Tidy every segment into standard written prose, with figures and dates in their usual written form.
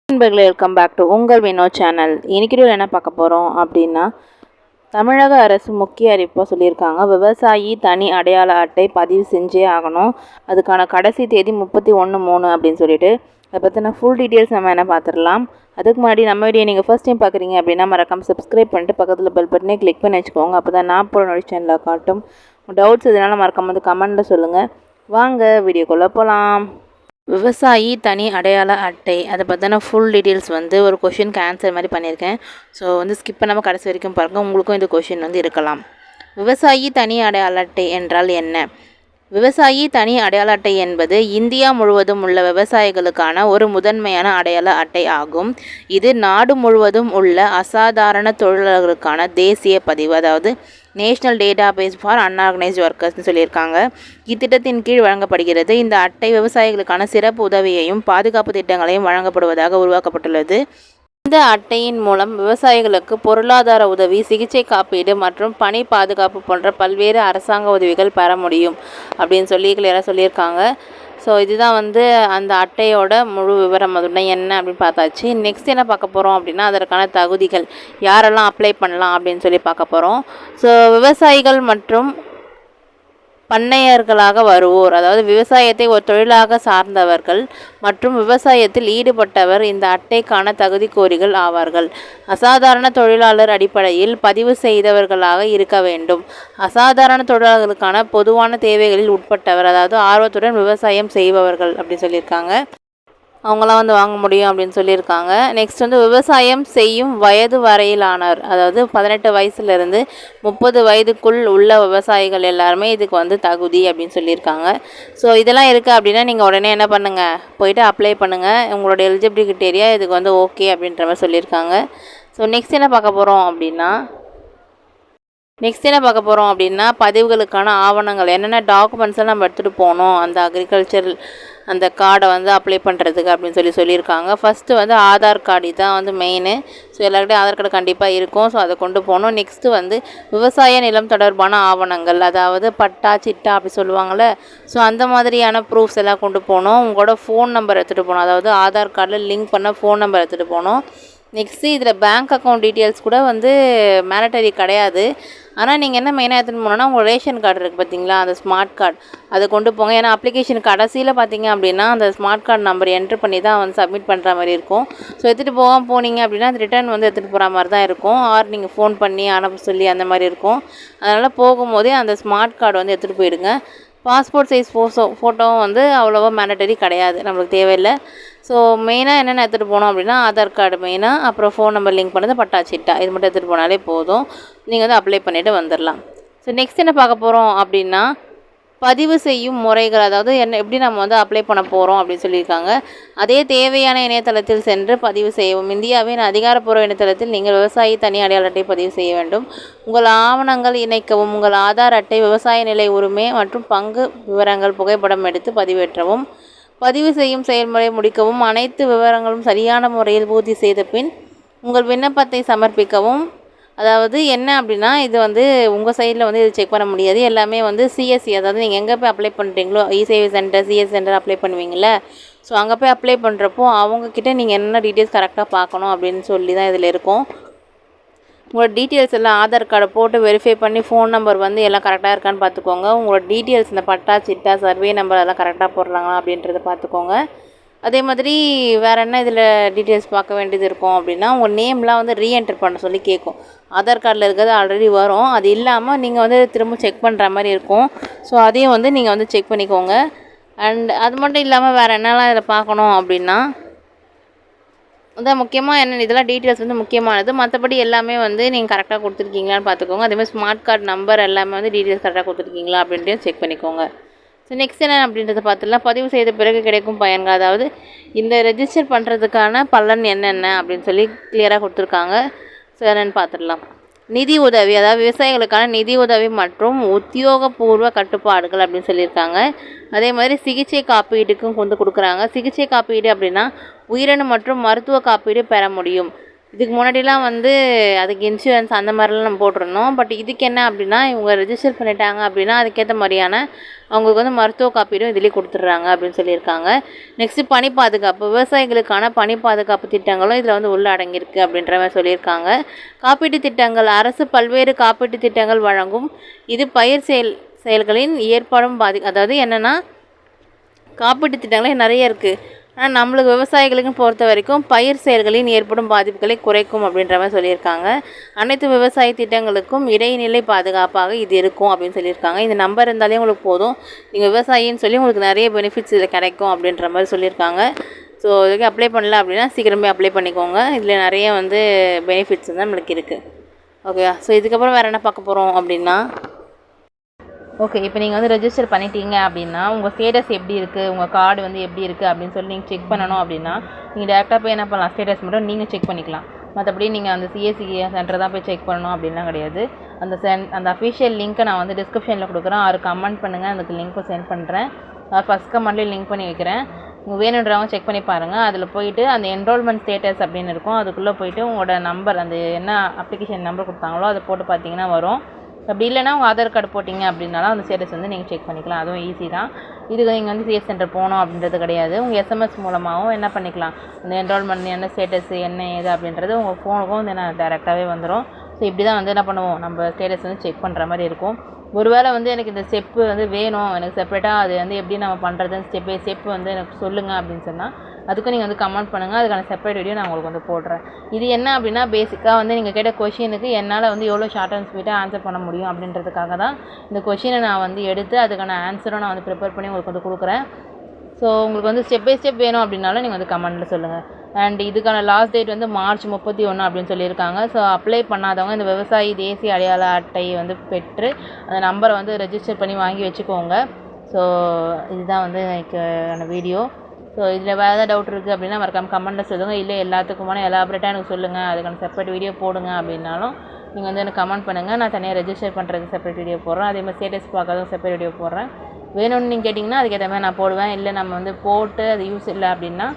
நண்பர்களே, welcome back to உங்கள் Vinod channel. இன்னைக்கு என்ன பார்க்க போகிறோம் அப்படின்னா, தமிழக அரசு முக்கிய அறிவிப்பாக சொல்லியிருக்காங்க. விவசாயி தனி அடையாள அட்டை பதிவு செஞ்சே ஆகணும். அதுக்கான கடைசி தேதி 31/3 அப்படின்னு சொல்லிட்டு அதை பற்றின ஃபுல் டீட்டெயில்ஸ் நம்ம என்ன பார்த்துடலாம். அதுக்கு முன்னாடி நம்ம வீடியோ நீங்கள் ஃபர்ஸ்ட் டைம் பார்க்குறீங்க அப்படின்னா மறக்காம சப்ஸ்கிரைப் பண்ணிட்டு பக்கத்தில் பெல் பட்டனே கிளிக் பண்ணி வச்சுக்கோங்க. அப்போ தான் நான் போகிற நோட்டிஃபிகேஷனில் காட்டும். டவுட்ஸ் இதனால் மறக்காம வந்து கமெண்ட்டில் சொல்லுங்கள். வாங்க வீடியோக்குள்ளே போகலாம். விவசாயி தனி அடையாள அட்டை அதை பற்றின ஃபுல் டீட்டெயில்ஸ் வந்து ஒரு கொஷினுக்கு ஆன்சர் மாதிரி பண்ணியிருக்கேன். ஸோ ஸ்கிப் பண்ணாமல் கடைசி வரைக்கும் பாருங்கள், உங்களுக்கும் இந்த கொஷின் இருக்கலாம். விவசாயி தனி அடையாள அட்டை என்றால் என்ன? விவசாயி தனி அடையாள அட்டை என்பது இந்தியா முழுவதும் உள்ள விவசாயிகளுக்கான ஒரு முதன்மையான அடையாள அட்டை ஆகும். இது நாடு முழுவதும் உள்ள அசாதாரண தொழிலாளர்களுக்கான தேசிய பதிவு, அதாவது national database for unorganised ஒர்க்கர்ஸ்னு சொல்லியிருக்காங்க. இத்திட்டத்தின் கீழ் வழங்கப்படுகிறது. இந்த அட்டை விவசாயிகளுக்கான சிறப்பு உதவியையும் பாதுகாப்பு திட்டங்களையும் வழங்கப்படுவதாக உருவாக்கப்பட்டுள்ளது. இந்த அட்டையின் மூலம் விவசாயிகளுக்கு பொருளாதார உதவி, சிகிச்சை காப்பீடு மற்றும் பணி பாதுகாப்பு போன்ற பல்வேறு அரசாங்க உதவிகள் பெற முடியும் அப்படின்னு சொல்லி கிளியராக சொல்லியிருக்காங்க. ஸோ இதுதான் அந்த அட்டையோட முழு விவரம். அதுனா என்ன அப்படின்னு பார்த்தாச்சு. நெக்ஸ்ட் என்ன பார்க்க போகிறோம் அப்படின்னா, அதற்கான தகுதிகள் யாரெல்லாம் அப்ளை பண்ணலாம் அப்படின்னு சொல்லி பார்க்க போகிறோம். ஸோ விவசாயிகள் மற்றும் பண்ணையர்களாக வருவோர், அதாவது விவசாயத்தை ஒரு தொழிலாக சார்ந்தவர்கள் மற்றும் விவசாயத்தில் ஈடுபட்டவர் இந்த அட்டைக்கான தகுதிக்கோரிகள் ஆவார்கள். அசாதாரண தொழிலாளர் அடிப்படையில் பதிவு செய்தவர்களாக இருக்க வேண்டும். அசாதாரண தொழிலாளர்களுக்கான பொதுவான தேவைகளில் உட்பட்டவர், அதாவது ஆர்வத்துடன் விவசாயம் செய்பவர்கள் அப்படின்னு சொல்லியிருக்காங்க. அவங்களாம் வாங்க முடியும் அப்படின்னு சொல்லியிருக்காங்க. நெக்ஸ்ட் விவசாயம் செய்யும் வயது வரையிலானவர், அதாவது 18 வயசுலேருந்து 30 வயதுக்குள் உள்ள விவசாயிகள் எல்லாருமே இதுக்கு தகுதி அப்படின்னு சொல்லியிருக்காங்க. ஸோ இதெல்லாம் இருக்குது அப்படின்னா நீங்கள் உடனே என்ன பண்ணுங்கள், போயிட்டு அப்ளை பண்ணுங்கள். உங்களோட எலிஜிபிலிட்டி கிரிட்டேரியா இதுக்கு ஓகே அப்படின்ற மாதிரி சொல்லியிருக்காங்க. ஸோ நெக்ஸ்ட் என்ன பார்க்க போகிறோம் அப்படின்னா பதிவுகளுக்கான ஆவணங்கள் என்னென்ன டாக்குமெண்ட்ஸை நம்ம எடுத்துகிட்டு போகணும் அந்த அக்ரிகல்ச்சர் அந்த கார்டை அப்ளை பண்ணுறதுக்கு அப்படின்னு சொல்லியிருக்காங்க. ஃபஸ்ட்டு ஆதார் கார்டு தான் மெயின். ஸோ எல்லாருக்கிட்டையும் ஆதார் கார்டு கண்டிப்பாக இருக்கும். ஸோ அதை கொண்டு போகணும். நெக்ஸ்ட்டு விவசாய நிலம் தொடர்பான ஆவணங்கள், அதாவது பட்டா சிட்டா அப்படி சொல்லுவாங்கள்ல. ஸோ அந்த மாதிரியான ப்ரூஃப்ஸ் எல்லாம் கொண்டு போகணும். உங்களோட ஃபோன் நம்பர் எடுத்துகிட்டு போகணும், அதாவது ஆதார் கார்டில் லிங்க் பண்ண ஃபோன் நம்பர் எடுத்துகிட்டு போகணும். நெக்ஸ்ட்டு இதில் பேங்க் அக்கௌண்ட் டீட்டெயில்ஸ் கூட மேண்டட்டரி கிடையாது. ஆனால் நீங்கள் என்ன மெயினாக எடுத்துகிட்டு போனோன்னா உங்கள் ரேஷன் கார்டு இருக்குது பார்த்தீங்களா, அந்த ஸ்மார்ட் கார்டு அதை கொண்டு போங்க. ஏன்னா அப்ளிகேஷன் கடைசியில் பார்த்தீங்க அப்படின்னா அந்த ஸ்மார்ட் கார்டு நம்பர் என்ட்ரு பண்ணி தான் சப்மிட் பண்ணுற மாதிரி இருக்கும். ஸோ எடுத்துகிட்டு போனீங்க அப்படின்னா அது ரிட்டர்ன் எடுத்துகிட்டு போகிற மாதிரி தான் இருக்கும். ஆர் நீங்கள் ஃபோன் பண்ணி அனுப்ப சொல்லி அந்த மாதிரி இருக்கும். அதனால் போகும்போதே அந்த ஸ்மார்ட் கார்டு எடுத்துகிட்டு போயிடுங்க. பாஸ்போர்ட் சைஸ் ஃபோட்டோவும் அவ்வளோவா மேண்டட்டரி கிடையாது, நம்மளுக்கு தேவையில்லை. ஸோ மெயினாக என்னென்ன எடுத்துகிட்டு போனோம் அப்படின்னா ஆதார் கார்டு மெயினாக, அப்புறம் ஃபோன் நம்பர் லிங்க் பண்ணது, பட்டா சிட்டா, இது மட்டும் எடுத்துகிட்டு போனாலே போதும். நீங்கள் அப்ளை பண்ணிவிட்டு வந்துடலாம். ஸோ நெக்ஸ்ட் என்ன பார்க்க போகிறோம் அப்படின்னா பதிவு செய்யும் முறைகள், அதாவது எப்படி நம்ம அப்ளை பண்ண போகிறோம் அப்படின்னு சொல்லியிருக்காங்க. அதே தேவையான இணையதளத்தில் சென்று பதிவு செய்யவும். இந்தியாவின் அதிகாரப்பூர்வ இணையதளத்தில் நீங்கள் விவசாயி தனி அடையாள அட்டை பதிவு செய்ய வேண்டும். உங்கள் ஆவணங்கள் இணைக்கவும். உங்கள் ஆதார் அட்டை, விவசாய நிலை உரிமை மற்றும் பங்கு விவரங்கள் புகைப்படம் எடுத்து பதிவேற்றவும். பதிவு செய்யும் செயல்முறை முடிக்கவும். அனைத்து விவரங்களும் சரியான முறையில் பூர்த்தி செய்த பின் உங்கள் விண்ணப்பத்தை சமர்ப்பிக்கவும். அதாவது என்ன அப்படின்னா இது உங்கள் சைடில் இது செக் பண்ண முடியாது. எல்லாமே சிஎஸ்சி, அதாவது நீங்கள் எங்கே போய் அப்ளை பண்ணுறீங்களோ, இசேவை சென்டர், சிஎஸ் சென்டர் அப்ளை பண்ணுவீங்களே. ஸோ அங்கே போய் அப்ளை பண்ணுறப்போ அவங்கக்கிட்ட நீங்கள் என்ன டீட்டெயில்ஸ் கரெக்டாக பார்க்கணும் அப்படின்னு சொல்லி தான் இதில் இருக்கும். உங்களோட டீட்டெயில்ஸ் எல்லாம் ஆதார் கார்டை போட்டு வெரிஃபை பண்ணி ஃபோன் நம்பர் எல்லாம் கரெக்டாக இருக்கான்னு பார்த்துக்கோங்க. உங்களோட டீட்டெயில்ஸ் இந்த பட்டா சிட்டா சர்வே நம்பர் அதெல்லாம் கரெக்டாக போடுறாங்களா அப்படின்றத பார்த்துக்கோங்க. அதே மாதிரி வேறு என்ன இதில் டீட்டெயில்ஸ் பார்க்க வேண்டியது இருக்கும் அப்படின்னா உங்கள் நேம்லாம் ரீஎன்டர் பண்ண சொல்லி கேட்கும். ஆதார் கார்டில் இருக்கிறது ஆல்ரெடி வரும், அது இல்லாமல் நீங்கள் திரும்ப செக் பண்ணுற மாதிரி இருக்கும். ஸோ அதையும் நீங்கள் செக் பண்ணிக்கோங்க. அண்ட் அது மட்டும் இல்லாமல் வேறு என்னெல்லாம் இதில் பார்க்கணும் அப்படின்னா முக்கியமாக என்ன இதெல்லாம் டீட்டெயில்ஸ் முக்கியமானது. மற்றபடி எல்லாமே நீங்கள் கரெக்டாக கொடுத்துருக்கீங்களான்னு பார்த்துக்கோங்க. அதேமாதிரி ஸ்மார்ட் கார்டு நம்பர் எல்லாமே டீட்டெயில்ஸ் கரெக்டாக கொடுத்துருக்கீங்களா அப்படின்ட்டு செக் பண்ணிக்கோங்க. ஸோ நெக்ஸ்ட் என்ன அப்படின்றத பார்த்துலாம். பதிவு செய்த பிறகு கிடைக்கும் பயன்கள், அதாவது இந்த ரெஜிஸ்டர் பண்ணுறதுக்கான பலன் என்னென்ன அப்படின்னு சொல்லி கிளியராக கொடுத்துருக்காங்க. ஸோ என்னென்னு பார்த்துடலாம். நிதி உதவி, அதாவது விவசாயிகளுக்கான நிதி உதவி மற்றும் உத்தியோகபூர்வ கட்டுப்பாடுகள் அப்படின்னு சொல்லியிருக்காங்க. அதே மாதிரி சிகிச்சை காப்பீடுக்கும் கொடுக்குறாங்க. சிகிச்சை காப்பீடு அப்படின்னா உயிரணு மற்றும் மருத்துவ காப்பீடு பெற முடியும். இதுக்கு முன்னாடிலாம் வந்து அதுக்கு இன்சூரன்ஸ் அந்த மாதிரிலாம் நம்ம போட்டிருந்தோம். பட் இதுக்கு என்ன அப்படின்னா, இவங்க ரெஜிஸ்டர் பண்ணிட்டாங்க அப்படின்னா அதுக்கேற்ற மாதிரியான அவங்களுக்கு வந்து மருத்துவ காப்பீடும் இதிலே கொடுத்துட்றாங்க அப்படின்னு சொல்லியிருக்காங்க. நெக்ஸ்ட்டு பனி பாதுகாப்பு, விவசாயிகளுக்கான பனி பாதுகாப்பு திட்டங்களும் இதில் வந்து உள்ள அடங்கியிருக்கு அப்படின்ற மாதிரி சொல்லியிருக்காங்க. காப்பீட்டு திட்டங்கள், அரசு பல்வேறு காப்பீட்டு திட்டங்கள் வழங்கும். இது பயிர் செயல்களின் ஏற்பாடும் அதாவது என்னென்னா காப்பீட்டு திட்டங்களே நிறைய இருக்குது. ஆனால் நம்மளுக்கு விவசாயிகளுக்கும் பொறுத்த வரைக்கும் பயிர் செயல்களின் ஏற்படும் பாதிப்புகளை குறைக்கும் அப்படின்ற மாதிரி சொல்லியிருக்காங்க. அனைத்து விவசாய திட்டங்களுக்கும் இடைநிலை பாதுகாப்பாக இது இருக்கும் அப்படின்னு சொல்லியிருக்காங்க. இந்த நம்பர் இருந்தாலே உங்களுக்கு போதும், நீங்கள் விவசாயின்னு சொல்லி உங்களுக்கு நிறைய பெனிஃபிட்ஸ் இதில் கிடைக்கும் அப்படின்ற மாதிரி சொல்லியிருக்காங்க. ஸோ இதுக்கு அப்ளை பண்ணல அப்படின்னா சீக்கிரமே அப்ளை பண்ணிக்கோங்க. இதில் நிறைய வந்து பெனிஃபிட்ஸ் வந்து நம்மளுக்கு இருக்குது. ஓகேவா? ஸோ இதுக்கப்புறம் வேறு என்ன பார்க்க போகிறோம் அப்படின்னா, ஓகே, இப்போ நீங்கள் வந்து ரெஜிஸ்டர் பண்ணிட்டீங்க அப்படின்னா உங்கள் ஸ்டேட்டஸ் எப்படி இருக்குது, உங்கள் கார்டு வந்து எப்படி இருக்குது அப்படின்னு சொல்லி நீங்கள் செக் பண்ணணும் அப்படின்னா நீங்கள் டேரெக்டாக போய் என்ன பண்ணலாம், ஸ்டேட்டஸ் மட்டும் நீங்கள் செக் பண்ணிக்கலாம். மற்றபடி நீங்கள் அந்த சிஎஸ்சி சென்டர் தான் போய் செக் பண்ணணும் அப்படின்லாம் கிடையாது. அந்த அஃபிஷியல் லிங்க்கை நான் வந்து டிஸ்கிரிப்ஷனில் கொடுக்குறேன், அது கமெண்ட் பண்ணுங்கள், அதுக்கு லிங்க்கும் சென்ட் பண்ணுறேன். ஃபஸ்ட் கமெண்ட்லேயே லிங்க் பண்ணி வைக்கிறேன். உங்கள் வேணுன்றவங்க செக் பண்ணி பாருங்கள். அதில் போயிட்டு அந்த என்ரோல்மெண்ட் ஸ்டேட்டஸ் அப்படின்னு இருக்கும், அதுக்குள்ளே போயிட்டு உங்களோட நம்பர், அந்த என்ன அப்ளிகேஷன் நம்பர் கொடுத்தாங்களோ அதை போட்டு பார்த்தீங்கன்னா வரும். அப்படி இல்லைனா உங்கள் ஆதார் கார்டு போட்டிங்க அப்படின்னாலும் அந்த ஸ்டேட்டஸ் வந்து நீங்கள் செக் பண்ணிக்கலாம். அதுவும் ஈஸி தான். இதுக்கு நீங்கள் வந்து சிஎஸ் சென்டர் போகணும் அப்படின்றது கிடையாது. உங்கள் எஸ்எம்எஸ் மூலமாகவும் என்ன பண்ணிக்கலாம், அந்த என்ரோல்மெண்ட் என்ன ஸ்டேட்டஸ் என்ன ஏது அப்படின்றது உங்கள் ஃபோனுக்கும் வந்து என்ன டேரெக்டாகவே வந்துடும். ஸோ இப்படி தான் வந்து என்ன பண்ணுவோம், நம்ம ஸ்டேட்டஸ் வந்து செக் பண்ணுற மாதிரி இருக்கும். ஒருவேளை வந்து எனக்கு இந்த ஸ்டெப்பு வந்து வேணும், எனக்கு செப்பரேட்டாக அது வந்து எப்படி நம்ம பண்ணுறதுன்னு ஸ்டெப்பு வந்து எனக்கு சொல்லுங்கள் அப்படின்னு சொன்னால் அதுக்கும் நீங்கள் வந்து கமெண்ட் பண்ணுங்கள். அதுக்கான செப்பரேட் வீடியோ நான் உங்களுக்கு வந்து போடுறேன். இது என்ன அப்படின்னா, பேசிக்காக வந்து நீங்கள் கேட்ட கொஷினுக்கு என்னால் வந்து எவ்வளோ ஷார்ட் அண்ட் ஸ்வீட்டாக ஆன்சர் பண்ண முடியும் அப்படின்றதுக்காக தான் இந்த கொஷினை நான் வந்து எடுத்து அதுக்கான ஆன்சரும் நான் வந்து ப்ரிப்பேர் பண்ணி உங்களுக்கு வந்து கொடுக்குறேன். ஸோ உங்களுக்கு வந்து ஸ்டெப் பை ஸ்டெப் வேணும் அப்படின்னாலும் நீங்கள் வந்து கமெண்ட்டில் சொல்லுங்கள். அண்ட் இதுக்கான லாஸ்ட் டேட் வந்து மார்ச் 31 அப்படின்னு சொல்லியிருக்காங்க. ஸோ அப்ளை பண்ணாதவங்க இந்த விவசாயி தேசிய அடையாள அட்டையை வந்து பெற்று அந்த நம்பரை வந்து ரெஜிஸ்டர் பண்ணி வாங்கி வச்சுக்கோங்க. ஸோ இதுதான் வந்து எனக்கான வீடியோ. ஸோ இதில் வேறு ஏதாவது டவுட் இருக்குது அப்படின்னா மறக்காம கமெண்ட்டில் சொல்லுங்கள். இல்லை எல்லாத்துக்குமான எலாபரேட்டாக எனக்கு சொல்லுங்கள், அதுக்கான செப்பரேட் வீடியோ போடுங்க அப்படின்னாலும் நீங்கள் வந்து எனக்கு கமெண்ட் பண்ணுங்கள். நான் தனியாக ரெஜிஸ்டர் பண்ணுறதுக்கு செப்பரேட் வீடியோ போடுறேன். அதே மாதிரி ஸ்டேட்டஸ் பார்க்காதும் செப்பரேட் வீடியோ போடுறேன். வேணும்னு நீங்கள் கேட்டிங்கன்னா அதுக்கேற்ற மாதிரி நான் போடுவேன். இல்லை நம்ம வந்து போட்டு அது யூஸ் இல்லை அப்படின்னா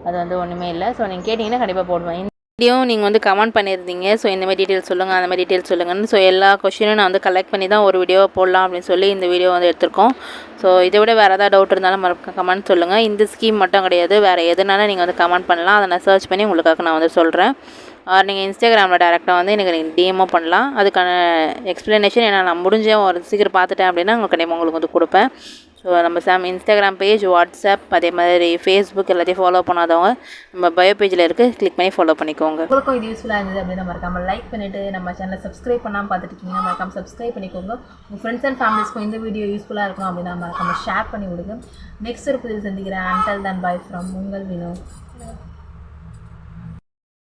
அது வந்து ஒன்றுமே இல்லை. ஸோ நீங்கள் கேட்டிங்கன்னா கண்டிப்பாக போடுவேன். வீடியோ நீங்கள் வந்து கமெண்ட் பண்ணியிருந்தீங்க. ஸோ இந்த மாதிரி டீட்டெயில்ஸ் சொல்லுங்கள், அந்த மாதிரி டீட்டெயில்ஸ் சொல்லுங்கன்னு. ஸோ எல்லா கொஷினும் நான் வந்து கலெக்ட் பண்ணி தான் ஒரு வீடியோ போடலாம் அப்படின்னு சொல்லி இந்த வீடியோ வந்து எடுத்திருக்கோம். ஸோ இதை விட வேறு ஏதாவது டவுட் இருந்தாலும் கமெண்ட் சொல்லுங்கள். இந்த ஸ்கீம் மட்டும் கிடையாது, வேறு எதுனாலும் நீங்கள் வந்து கமெண்ட் பண்ணலாம். அதை நான் சர்ச் பண்ணி உங்களுக்காக நான் வந்து சொல்கிறேன். நீங்கள் இன்ஸ்டாகிராமில் டேரெக்டாக வந்து எனக்கு நீங்கள் டிஎம்ஓ பண்ணலாம். அதுக்கான எக்ஸ்ப்ளனேஷன் ஏன்னா நான் முடிஞ்சேன் ஒரு சீக்கிரம் பார்த்துட்டேன் அப்படின்னா கண்டிப்பாக உங்களுக்கு வந்து கொடுப்பேன். ஸோ நம்ம இன்ஸ்டாகிராம் பேஜ், வாட்ஸ்அப், அதே மாதிரி ஃபேஸ்புக் எல்லாத்தையும் ஃபாலோ பண்ணாதவங்க நம்ம பயோ பேஜில் இருக்குது, கிளிக் பண்ணி ஃபாலோ பண்ணிக்கோங்க. உங்களுக்கும் இது யூஸ்ஃபுல்லாக இருந்தது அப்படின்னா மறக்காமல் லைக் பண்ணிவிட்டு நம்ம சேனலை சப்ஸ்கிரைப் பண்ணாமல் பார்த்துட்டு இருக்கீங்கன்னா மறக்காமல் சப்ஸ்கிரைப் பண்ணிக்கோங்க. உங்கள் ஃப்ரெண்ட்ஸ் அண்ட் ஃபேமிலிஸ்க்கும் இந்த வீடியோ யூஸ்ஃபுல்லாக இருக்கும் அப்படின்னா மறக்காமல் ஷேர் பண்ணி விடுங்க. நெக்ஸ்ட் ஒரு புதிய சந்திக்கிறேன். அன்டில் தென் பை ஃப்ரம் உங்கள் வினோ.